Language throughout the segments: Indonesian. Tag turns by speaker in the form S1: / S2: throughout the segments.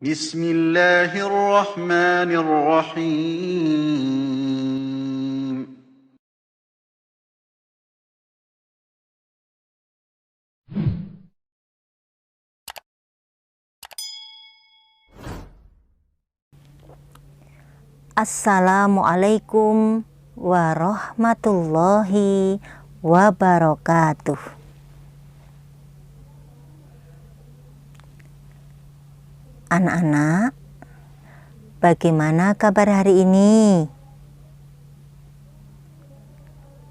S1: Bismillahirrahmanirrahim.
S2: Assalamualaikum warahmatullahi wabarakatuh. Anak-anak, bagaimana kabar hari ini?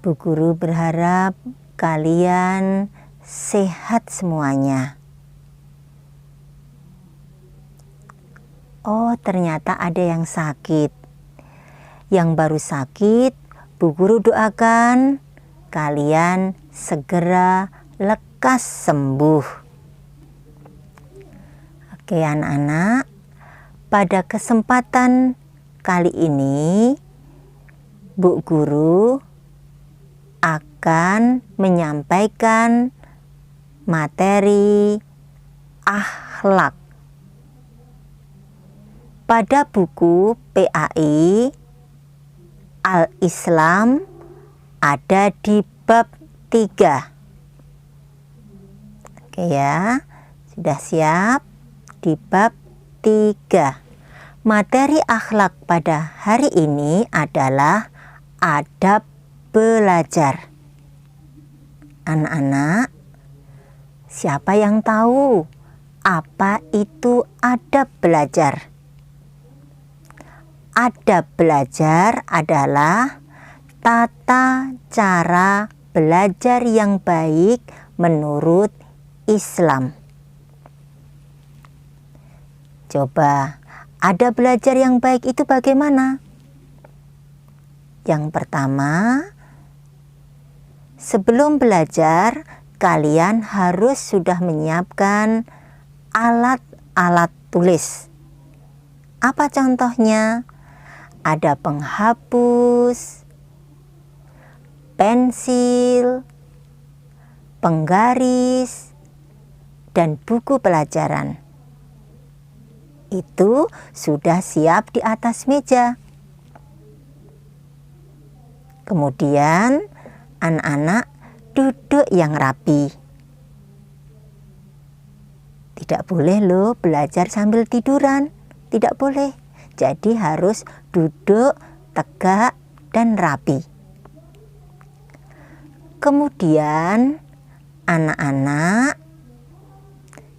S2: Bu Guru berharap kalian sehat semuanya. Oh, ternyata ada yang sakit. Yang baru sakit, Bu Guru doakan kalian segera lekas sembuh. Oke anak-anak, pada kesempatan kali ini Bu Guru akan menyampaikan materi akhlak pada buku PAI Al-Islam ada di bab 3. Oke ya, sudah siap? Di bab 3. Materi akhlak pada hari ini adalah adab belajar. Anak-anak, siapa yang tahu apa itu adab belajar? Adab belajar adalah tata cara belajar yang baik menurut Islam. Coba, adab belajar yang baik itu bagaimana? Yang pertama, sebelum belajar, kalian harus sudah menyiapkan alat-alat tulis. Apa contohnya? Ada penghapus, pensil, penggaris, dan buku pelajaran. Itu sudah siap di atas meja. Kemudian anak-anak duduk yang rapi. Tidak boleh loh belajar sambil tiduran. Tidak boleh. Jadi harus duduk tegak dan rapi. Kemudian anak-anak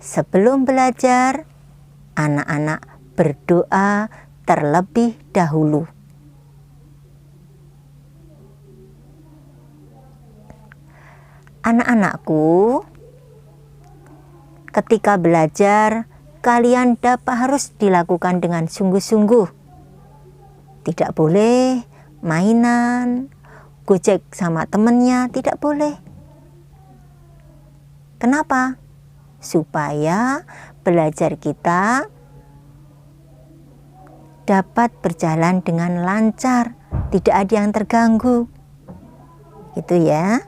S2: sebelum belajar, anak-anak berdoa terlebih dahulu. Anak-anakku, ketika belajar, kalian harus dilakukan dengan sungguh-sungguh. Tidak boleh mainan, gojek sama temennya, tidak boleh. Kenapa? Supaya belajar kita dapat berjalan dengan lancar, tidak ada yang terganggu. Itu ya.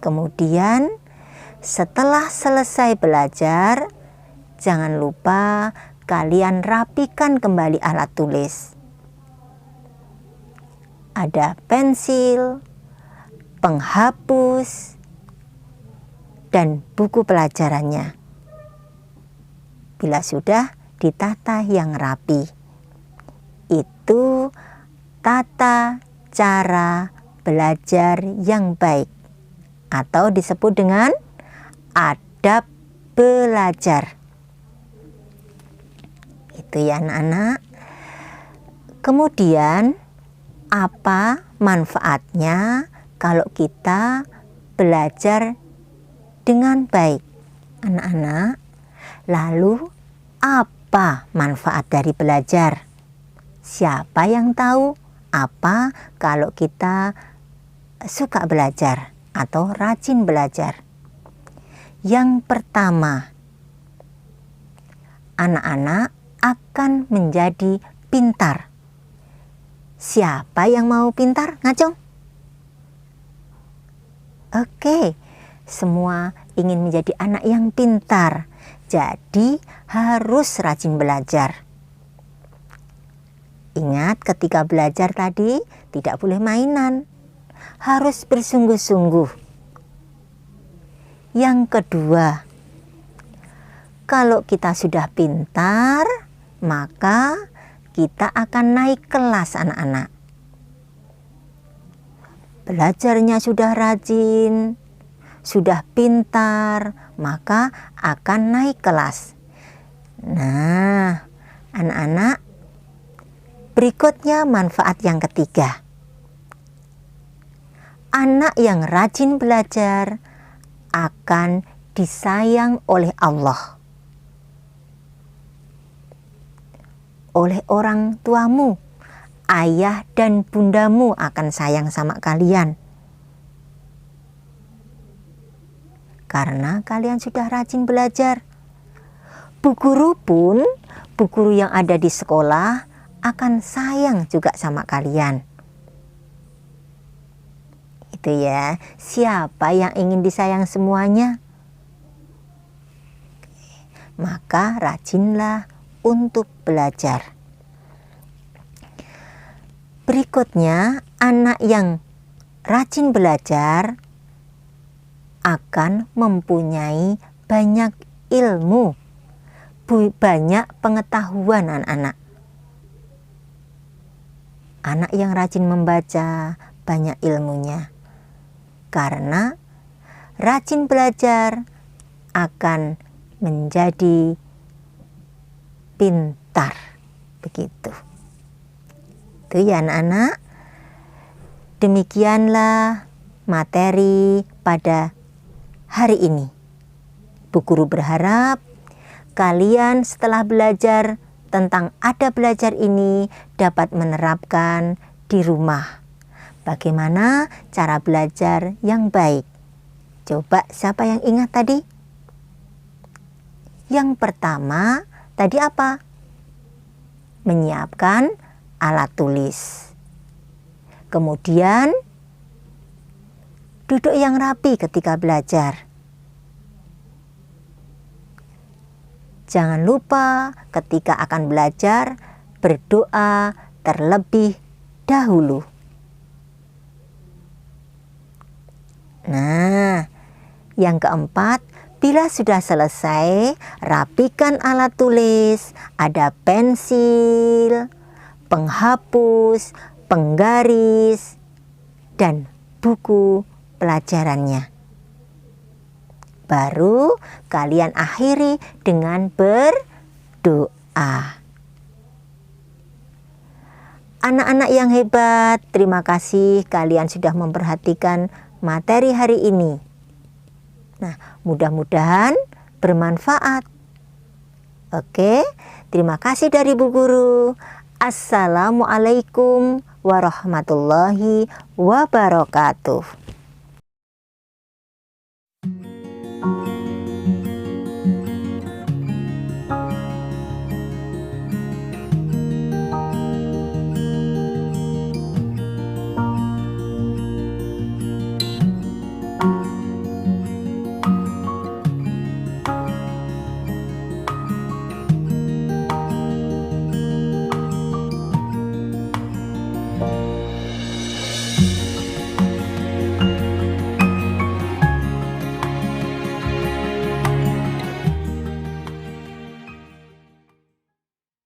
S2: Kemudian setelah selesai belajar, jangan lupa kalian rapikan kembali alat tulis. Ada pensil, penghapus, dan buku pelajarannya. Bila sudah ditata yang rapi, itu tata cara belajar yang baik atau disebut dengan adab belajar. Itu ya anak-anak. Kemudian apa manfaatnya kalau kita belajar dengan baik? Anak-anak, lalu apa manfaat dari belajar? Siapa yang tahu apa kalau kita suka belajar atau rajin belajar? Yang pertama, anak-anak akan menjadi pintar. Siapa yang mau pintar? Ngacung? Oke, semua ingin menjadi anak yang pintar, jadi harus rajin belajar. Ingat, ketika belajar tadi tidak boleh mainan, harus bersungguh-sungguh. Yang kedua, kalau kita sudah pintar, maka kita akan naik kelas anak-anak. Belajarnya sudah rajin, sudah pintar, maka akan naik kelas. Nah, anak-anak, berikutnya manfaat yang ketiga. Anak yang rajin belajar akan disayang oleh Allah. Oleh orang tuamu, ayah dan bundamu akan sayang sama kalian. Karena kalian sudah rajin belajar. Bu guru pun, bu guru yang ada di sekolah akan sayang juga sama kalian. Itu ya, siapa yang ingin disayang semuanya? Maka rajinlah untuk belajar. Berikutnya, anak yang rajin belajar akan mempunyai banyak ilmu, banyak pengetahuan anak-anak. Anak yang rajin membaca banyak ilmunya. Karena rajin belajar akan menjadi pintar. Begitu. Itu ya anak-anak. Demikianlah materi pada hari ini. Bu guru berharap kalian setelah belajar tentang ada belajar ini dapat menerapkan di rumah. Bagaimana cara belajar yang baik? Coba siapa yang ingat tadi? Yang pertama tadi apa? Menyiapkan alat tulis. Kemudian duduk yang rapi ketika belajar. Jangan lupa ketika akan belajar berdoa terlebih dahulu. Nah, yang keempat, bila sudah selesai, rapikan alat tulis, ada pensil, penghapus, penggaris, dan buku pelajarannya. Baru kalian akhiri dengan berdoa. Anak-anak yang hebat, terima kasih kalian sudah memperhatikan materi hari ini. Nah, mudah-mudahan bermanfaat. Oke, terima kasih dari Bu Guru. Assalamualaikum warahmatullahi wabarakatuh.